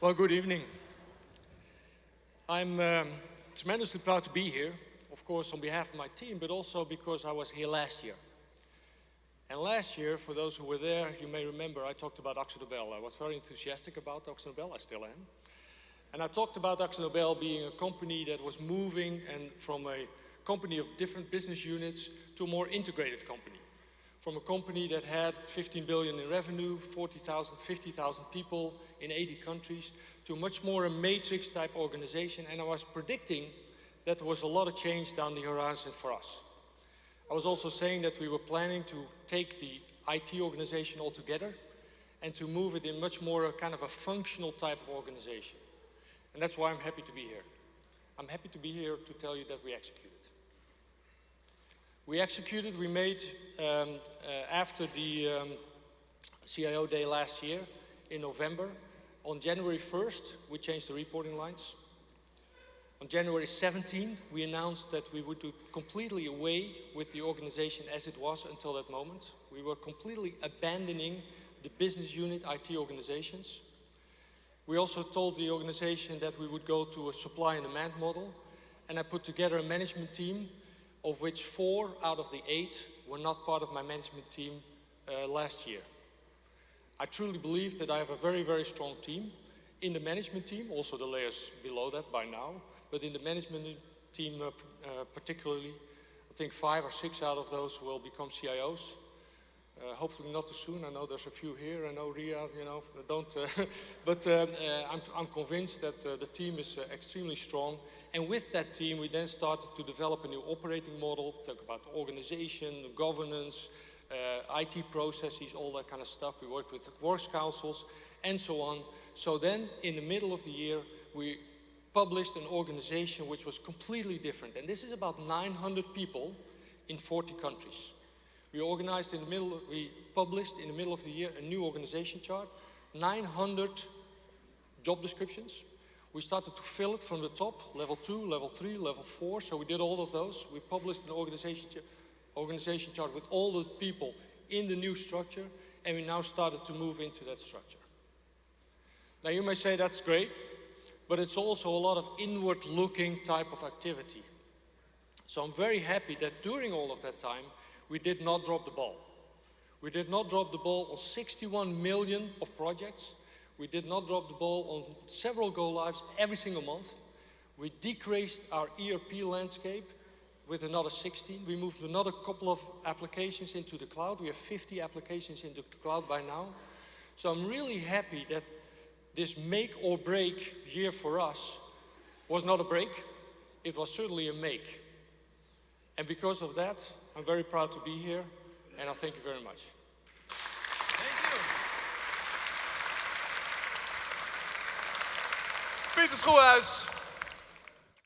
Well, good evening. I'm tremendously proud to be here, of course, on behalf of my team, but also because I was here last year. And last year, for those who were there, you may remember I talked about AkzoNobel. I was very enthusiastic about AkzoNobel, I still am. And I talked about AkzoNobel being a company that was moving and from a company of different business units to a more integrated company. From a company that had 15 billion in revenue, 40,000, 50,000 people in 80 countries, to much more a matrix type organization. And I was predicting that there was a lot of change down the horizon for us. I was also saying that we were planning to take the IT organization altogether and to move it in much more a kind of a functional type of organization. And that's why I'm happy to be here. I'm happy to be here to tell you that we executed. We made, after the CIODAY last year in November, on January 1st, we changed the reporting lines. On January 17th, we announced that we would do completely away with the organization as it was until that moment. We were completely abandoning the business unit IT organizations. We also told the organization that we would go to a supply and demand model, and I put together a management team of which 4 out of the 8 were not part of my management team last year. I truly believe that I have a very, very strong team. In the management team, also the layers below that by now, but in the management team particularly, I think 5 or 6 out of those will become CIOs. Hopefully not too soon. I know there's a few here. I know Ria, you know, don't. But I'm convinced that the team is extremely strong. And with that team, we then started to develop a new operating model, talk about organization, governance, IT processes, all that kind of stuff. We worked with works councils and so on. So then, in the middle of the year, we published an organization which was completely different. And this is about 900 people in 40 countries. We published in the middle of the year a new organization chart, 900 job descriptions. We started to fill it from the top, level 2, level 3, level 4, so we did all of those. We published an organization chart with all the people in the new structure, and we now started to move into that structure. Now you may say that's great, but it's also a lot of inward-looking type of activity. So I'm very happy that during all of that time, we did not drop the ball. We did not drop the ball on 61 million of projects. We did not drop the ball on several go-lives every single month. We decreased our ERP landscape with another 16. We moved another couple of applications into the cloud. We have 50 applications into the cloud by now. So I'm really happy that this make or break year for us was not a break. It was certainly a make. And because of that, I'm very proud to be here, and I thank you very much. Thank you. Pieter Schoehuijs.